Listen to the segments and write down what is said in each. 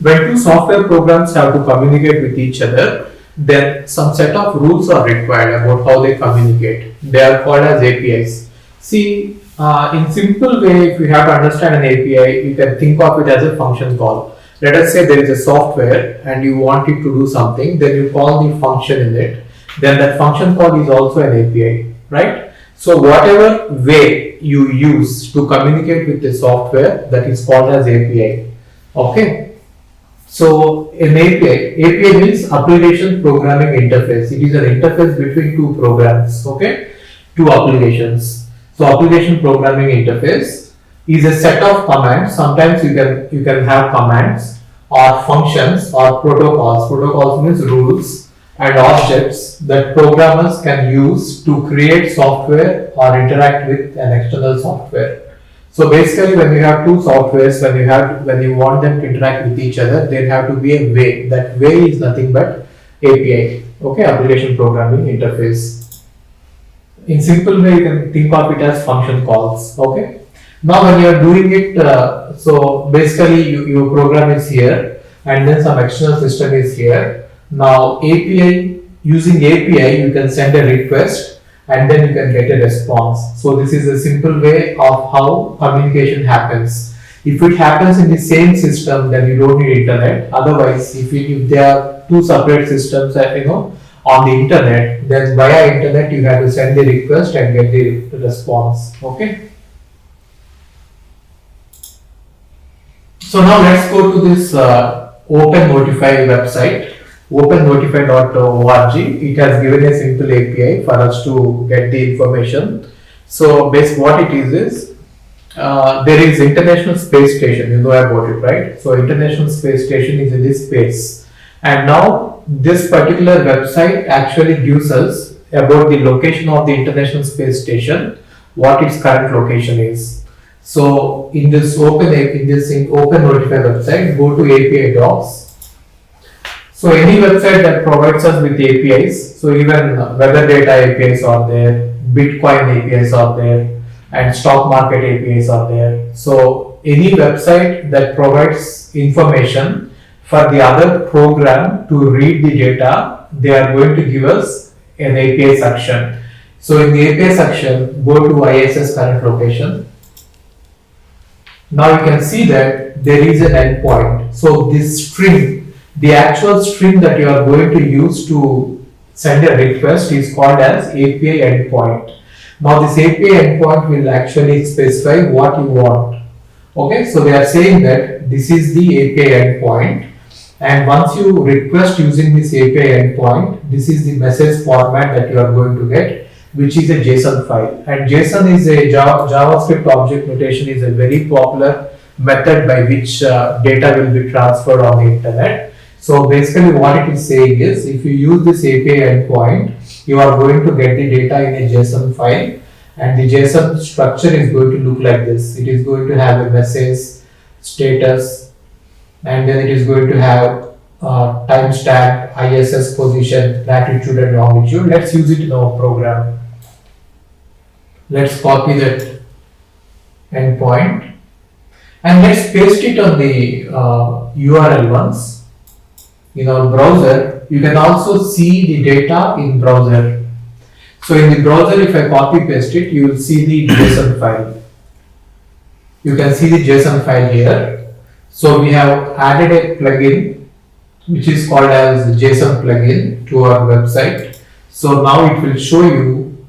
When two software programs have to communicate with each other, then some set of rules are required about how they communicate. They are called as APIs. See, in simple way, if you have to understand an API, you can think of it as a function call. Let us say there is a software and you want it to do something, then you call the function in it. Then that function call is also an API, right? So whatever way you use to communicate with the software, that is called as API. Okay. So an API means application programming interface. It is an interface between two programs, okay, two applications. So application programming interface is a set of commands. Sometimes you can have commands or functions or protocols. Protocols means rules and objects that programmers can use to create software or interact with an external software. So basically, when you have two softwares, when you want them to interact with each other, there have to be a way. That way is nothing but API, okay, application programming interface. In simple way, you can think of it as function calls, okay. Now, when you are doing it, so basically your program is here, and then some external system is here. Now, using API, you can send a request and then you can get a response. So this is a simple way of how communication happens. If it happens in the same system, then you don't need internet. Otherwise, if there are two separate systems, on the internet, then via internet you have to send the request and get the response. Okay. So now let's go to this OpenNotify website. OpenNotify.org. It has given a simple API for us to get the information. So basically what it is there is International Space Station, you know about it, right? So International Space Station is in this space, and now this particular website actually gives us about the location of the International Space Station, what its current location is. So in this OpenNotify website, go to API docs. So any website that provides us with APIs, so even weather data APIs are there, Bitcoin APIs are there, and stock market APIs are there. So any website that provides information for the other program to read the data, they are going to give us an API section. So in the API section, go to ISS current location. Now you can see that there is an endpoint. So this string, the actual string that you are going to use to send a request is called as API endpoint. Now this API endpoint will actually specify what you want. Okay, so they are saying that this is the API endpoint, and once you request using this API endpoint, this is the message format that you are going to get, which is a JSON file. And JSON is a JavaScript object notation, is a very popular method by which data will be transferred on the internet. So basically what it is saying is, if you use this API endpoint, you are going to get the data in a JSON file, and the JSON structure is going to look like this. It is going to have a message, status, and then it is going to have timestamp, ISS position, latitude and longitude. Let's use it in our program. Let's copy that endpoint and let's paste it on the URL once. In our browser, you can also see the data in browser. So in the browser, if I copy paste it, you will see the JSON file. You can see the JSON file here. So we have added a plugin which is called as JSON plugin to our website. So now it will show you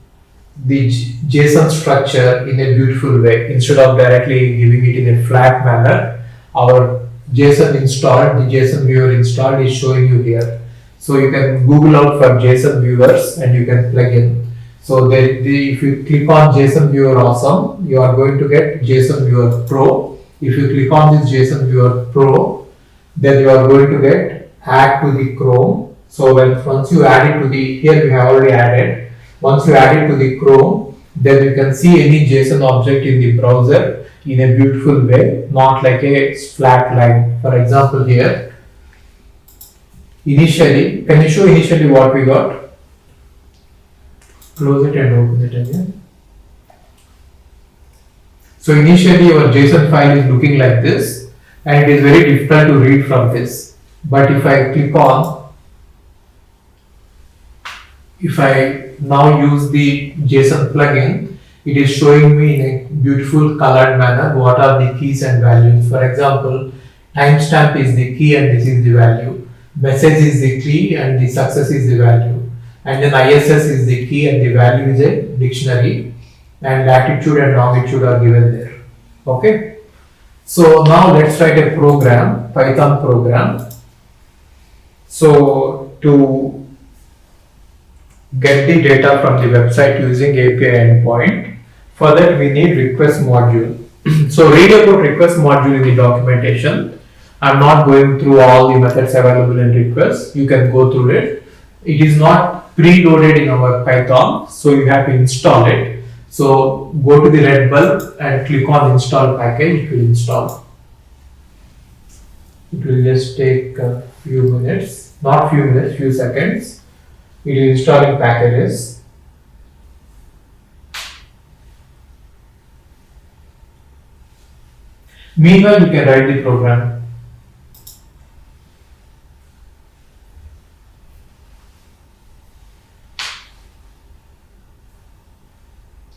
the JSON structure in a beautiful way. Instead of directly giving it in a flat manner, our JSON installed, the JSON viewer installed is showing you here. So you can Google out for JSON viewers and you can plug in. So if you click on JSON viewer awesome, you are going to get JSON viewer pro. If you click on this JSON viewer pro, then you are going to get add to the Chrome. So once you add it to the, here we have already added. Once you add it to the Chrome, then you can see any JSON object in the browser in a beautiful way, not like a flat line. For example, here, initially, can you show initially what we got? Close it and open it again. So initially your JSON file is looking like this. and it is very difficult to read from this. But if I click on, if I now use the JSON plugin, it is showing me in a beautiful colored manner what are the keys and values. For example, timestamp is the key and this is the value. Message is the key and the success is the value. And then ISS is the key and the value is a dictionary. And latitude and longitude are given there. Okay. So now let's write a program, Python program. So to get the data from the website using API endpoint, for that we need request module. So read about request module in the documentation. I'm not going through all the methods available in request. You can go through it. It is not preloaded in our Python, so you have to install it. So go to the red bulb and click on install package. It will install. It will just take a few minutes, not few minutes, few seconds. It is installing packages. Meanwhile, you can write the program.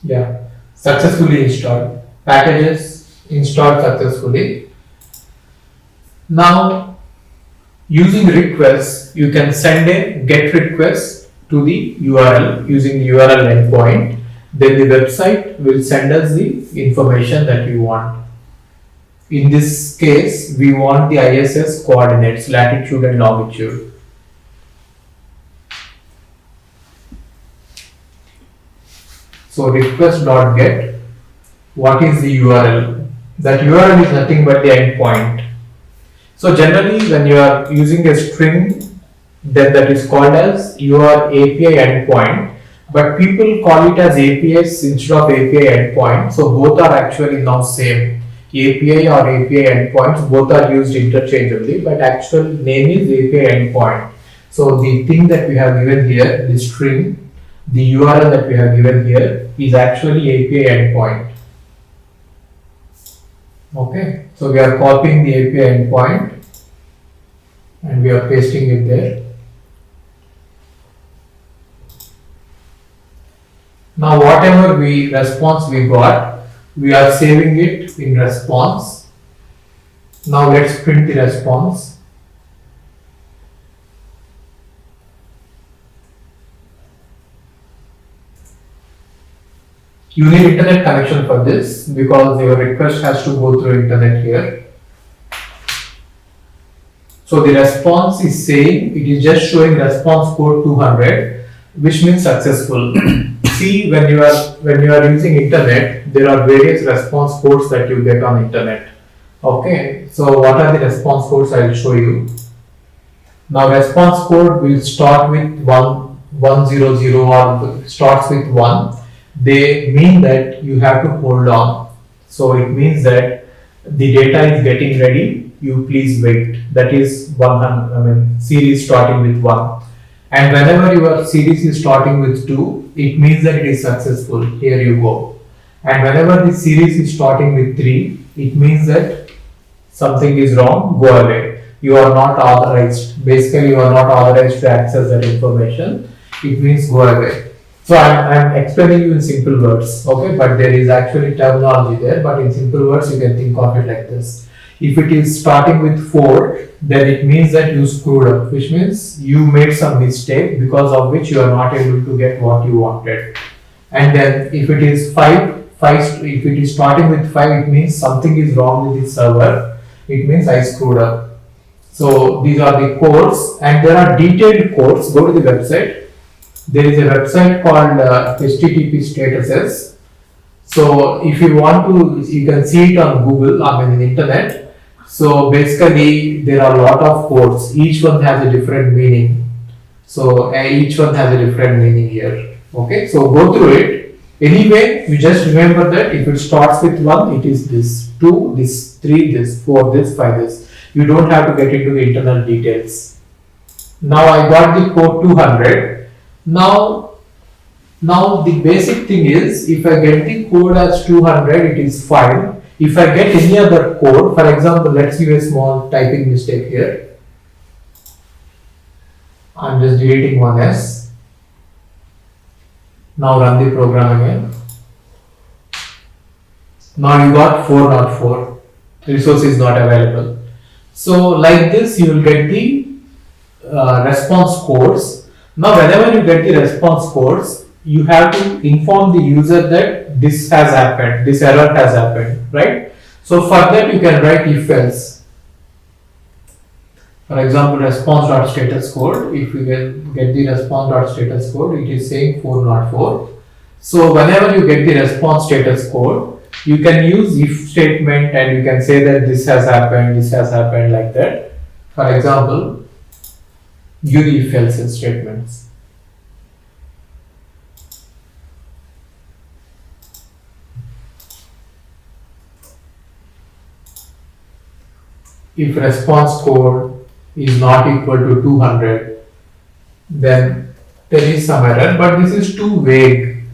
Yeah, successfully installed. Packages installed successfully. Now, using requests, you can send a GET request to the URL using the URL endpoint. Then the website will send us the information that we want. In this case, we want the ISS coordinates, latitude and longitude. So request.get, what is the URL? That URL is nothing but the endpoint. So generally when you are using a string, then that is called as your API endpoint, but people call it as APIs instead of API endpoint. So both are actually now same. API or API endpoints, both are used interchangeably, but actual name is API endpoint. So the thing that we have given here, the string, the URL that we have given here is actually API endpoint. Okay, so we are copying the API endpoint and we are pasting it there. Now whatever response we got, we are saving it in response. Now let's print the response. You need internet connection for this because your request has to go through internet here. So the response is saying, it is just showing response code 200, which means successful. See, when you are using internet, there are various response codes that you get on internet. Okay, so what are the response codes? I will show you. Now response code will start with 100 or starts with 1. They mean that you have to hold on. So it means that the data is getting ready, you please wait. That is 100, series starting with 1. And whenever your series is starting with 2, it means that it is successful. Here you go. And whenever the series is starting with 3, it means that something is wrong, go away. You are not authorized. Basically, you are not authorized to access that information. It means go away. So I'm explaining you in simple words, okay? But there is actually terminology there, but in simple words you can think of it like this. If it is starting with 4, then it means that you screwed up, which means you made some mistake because of which you are not able to get what you wanted. And then if it is 5, if it is starting with 5, it means something is wrong with the server. It means I screwed up. So these are the codes, and there are detailed codes. Go to the website. There is a website called HTTP statuses. So if you want to, you can see it on Google, in the internet. So basically there are a lot of codes. Each one has a different meaning. So each one has a different meaning here. Okay, so go through it. Anyway, you just remember that if it starts with 1, it is this, 2, this, 3, this, 4, this, 5, this. You don't have to get into the internal details. Now I got the code 200. Now the basic thing is, if I get the code as 200, it is fine. If I get any other code, for example, let's give a small typing mistake here. I'm just deleting one S. Now run the program again. Now you got 404. Resource is not available. So like this, you will get the response codes. Now whenever you get the response codes, you have to inform the user that this has happened, this error has happened, right? So for that you can write if else. For example, response.status code, if you get the response.status code, it is saying 404. So whenever you get the response status code, you can use if statement and you can say that this has happened like that. For example, give the if else statements. If response code is not equal to 200, then there is some error, but this is too vague.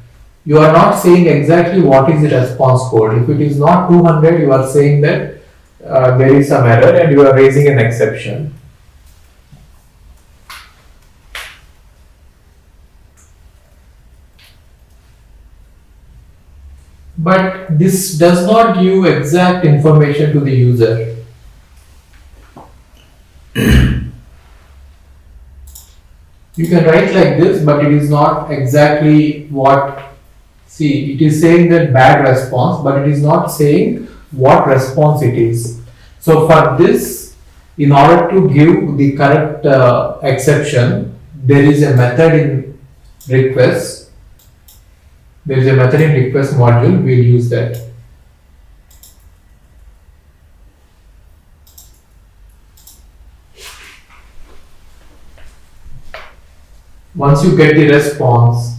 You are not saying exactly what is the response code. If it is not 200, you are saying that there is some error and you are raising an exception. But this does not give exact information to the user. You can write like this, but it is not exactly what. See, it is saying that bad response, but it is not saying what response it is. So for this, in order to give the correct exception, there is a method in request. There is a method in request module. We'll use that. Once you get the response,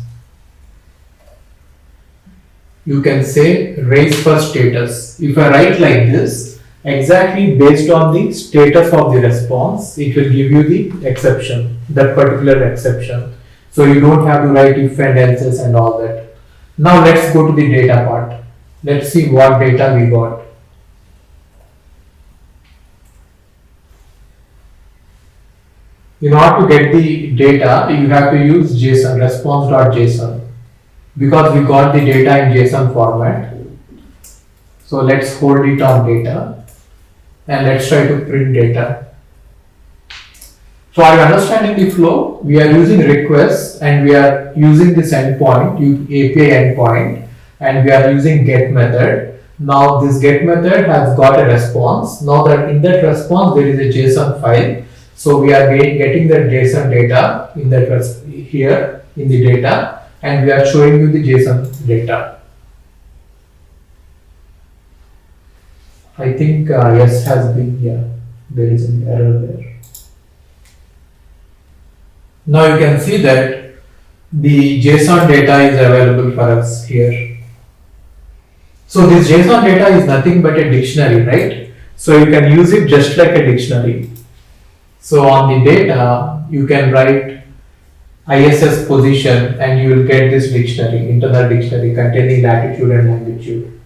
you can say raise for status. If I write like this, exactly based on the status of the response, it will give you the exception, that particular exception. So you don't have to write if and else's and all that. Now let's go to the data part. Let's see what data we got. In order to get the data, you have to use JSON, response.json, because we got the data in JSON format. So let's hold it on data and let's try to print data. So are you understanding the flow? We are using requests and we are using this endpoint, API endpoint, and we are using get method. Now this get method has got a response. Now that in that response there is a JSON file. So we are getting the JSON data in that here in the data, and we are showing you the JSON data. I think yes has been, yeah, there is an error there. Now you can see that the JSON data is available for us here. So this JSON data is nothing but a dictionary, right? So you can use it just like a dictionary. So on the data, you can write ISS position and you will get this dictionary, internal dictionary containing latitude and longitude.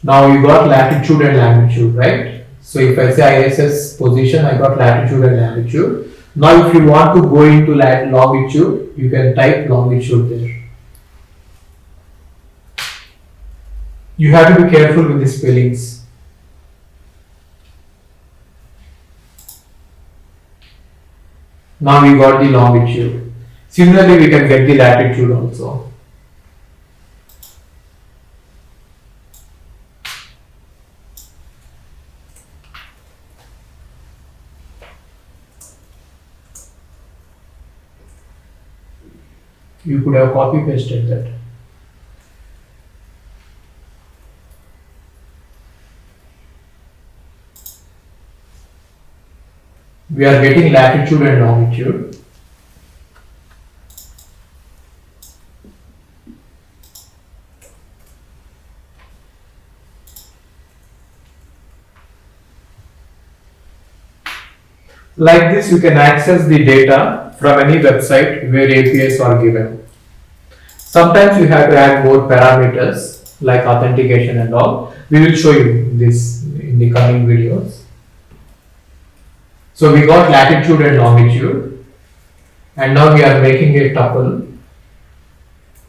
Now you got latitude and longitude, right? So if I say ISS position, I got latitude and longitude. Now if you want to go into longitude, you can type longitude there. You have to be careful with the spellings. Now we got the longitude. Similarly, we can get the latitude also. You could have copy pasted that. We are getting latitude and longitude. Like this, you can access the data from any website where APIs are given. Sometimes you have to add more parameters like authentication and all. We will show you this in the coming videos. So we got latitude and longitude, and now we are making a tuple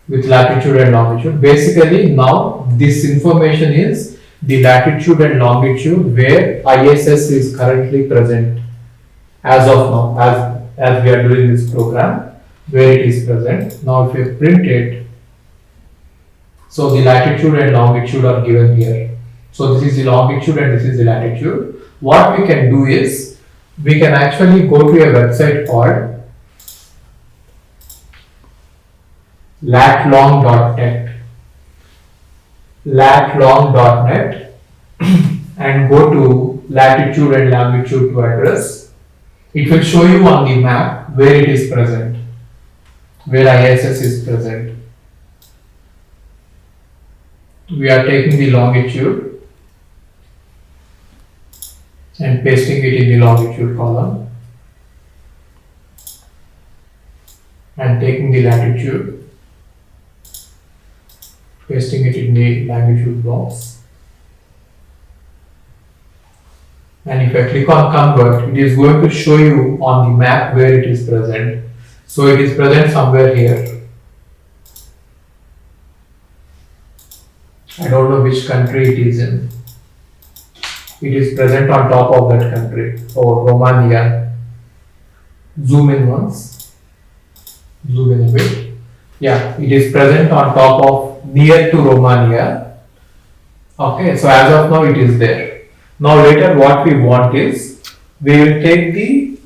with latitude and longitude. Basically now this information is the latitude and longitude where ISS is currently present as of now, as we are doing this program, where it is present. Now if we print it, so the latitude and longitude are given here. So this is the longitude and this is the latitude. What we can do is, we can actually go to a website called latlong.net and go to latitude and longitude to address. It will show you on the map where it is present, where ISS is present. We are taking the longitude and pasting it in the longitude column, and taking the latitude, pasting it in the longitude box. And if I click on convert, it is going to show you on the map where it is present. So it is present somewhere here. I don't know which country it is in. It is present on top of that country. Oh, Romania. Zoom in once. Zoom in a bit. Yeah, it is present on top of, near to Romania. Okay, so as of now it is there. Now later what we want is, we will take the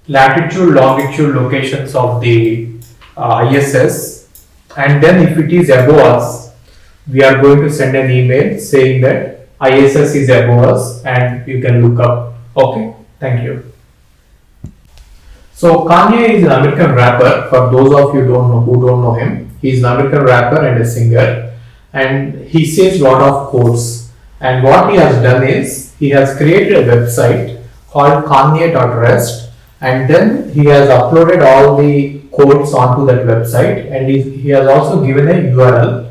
latitude, longitude locations of the ISS, and then if it is above us, we are going to send an email saying that ISS is above us and you can look up. Okay, thank you. So Kanye is an American rapper. For those of you who don't know him, he is an American rapper and a singer, and he says a lot of quotes. And what he has done is, he has created a website called Kanye.rest, and then he has uploaded all the quotes onto that website, and he has also given a URL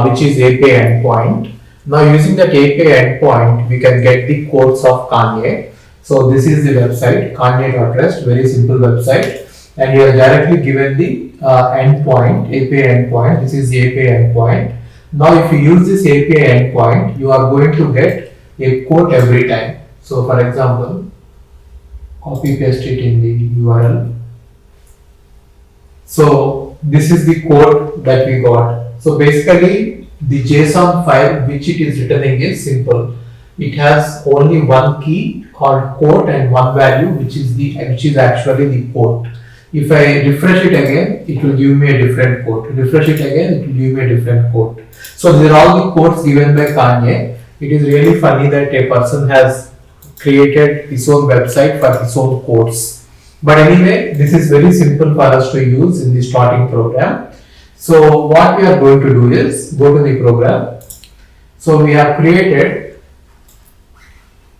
which is API endpoint. Now using that API endpoint, we can get the quotes of Kanye. So this is the website, Kanye.rest, very simple website, and he has directly given the endpoint, API endpoint. This is the API endpoint. Now if you use this API endpoint, you are going to get a quote every time. So for example, copy paste it in the URL. So this is the quote that we got. So basically the JSON file which it is returning is simple. It has only one key called quote and one value which is actually the quote. If I refresh it again, it will give me a different quote. Refresh it again, it will give me a different quote. So these are all the quotes given by Kanye. It is really funny that a person has created his own website for his own quotes. But anyway, this is very simple for us to use in the starting program. So what we are going to do is, go to the program. So we have created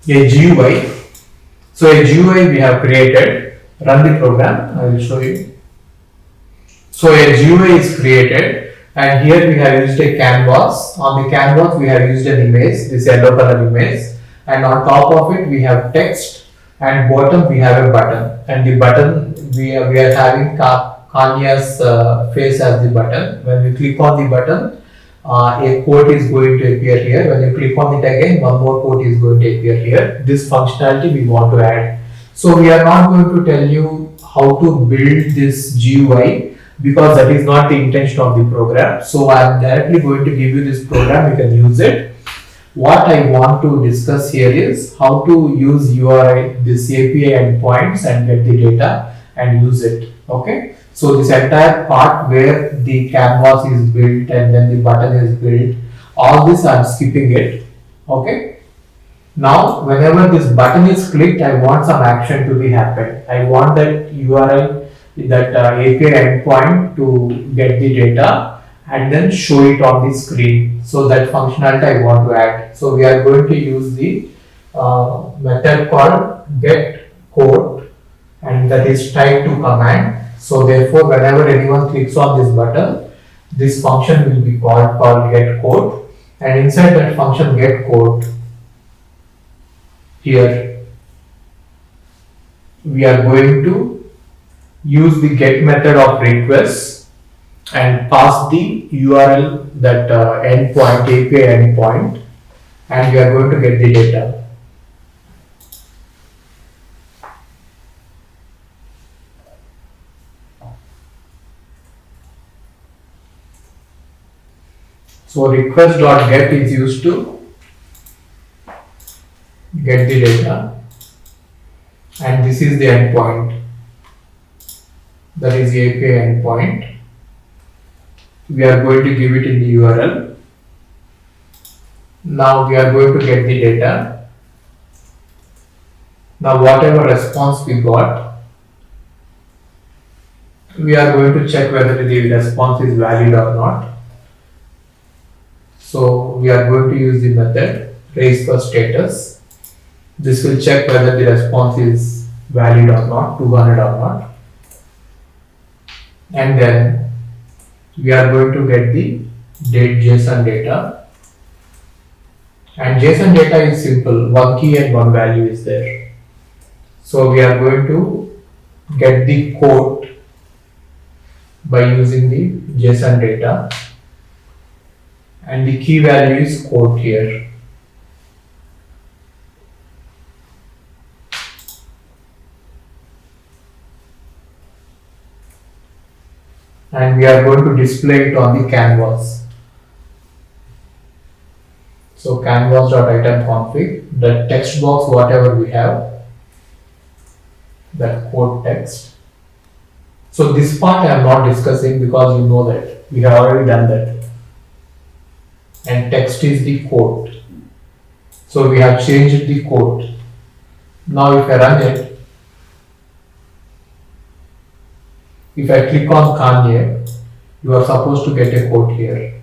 a GUI. So a GUI we have created. Run the program, I will show you. So a GUI is created, and here we have used a canvas. On the canvas we have used an image, this yellow color image, and on top of it we have text, and bottom we have a button, and the button we are having Kanye's face as the button. When we click on the button, a quote is going to appear here. When you click on it again, one more quote is going to appear here. This functionality we want to add. So we are not going to tell you how to build this GUI because that is not the intention of the program. So I am directly going to give you this program, you can use it. What I want to discuss here is how to use URI, this API endpoints, and get the data and use it. Okay. So this entire part where the canvas is built and then the button is built, all this I am skipping it. Okay. Now, whenever this button is clicked, I want some action to be happened. I want that URI, that API endpoint to get the data and then show it on the screen. So that functionality I want to add. So we are going to use the method called get quote and that is tied to command. So therefore, whenever anyone clicks on this button, this function will be called get code, and inside that function get code, here we are going to use the get method of request and pass the URL, that endpoint, API endpoint, and we are going to get the data. So request.get is used to get the data, and this is the endpoint, that is the API endpoint. We are going to give it in the URL. Now we are going to get the data. Now whatever response we got, we are going to check whether the response is valid or not. So we are going to use the method raise first status. This will check whether the response is valid or not, 200 or not. And then we are going to get the JSON data. And JSON data is simple, one key and one value is there. So we are going to get the quote by using the JSON data, and the key value is quote here. And we are going to display it on the canvas. So canvas.itemConfig, the text box whatever we have, that quote text. So this part I am not discussing because you know that we have already done that. And text is the quote. So we have changed the quote. Now if I run it, if I click on Kanye, you are supposed to get a quote here.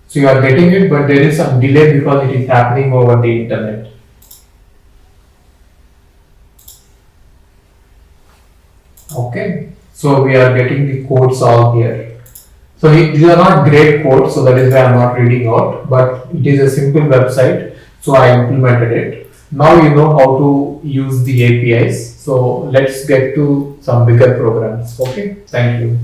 So you are getting it, but there is some delay because it is happening over the internet. Okay, so we are getting the quotes all here. So these are not great quotes, so that is why I am not reading out, but it is a simple website, so I implemented it. Now you know how to use the APIs, so let's get to some bigger programs. Okay, thank you.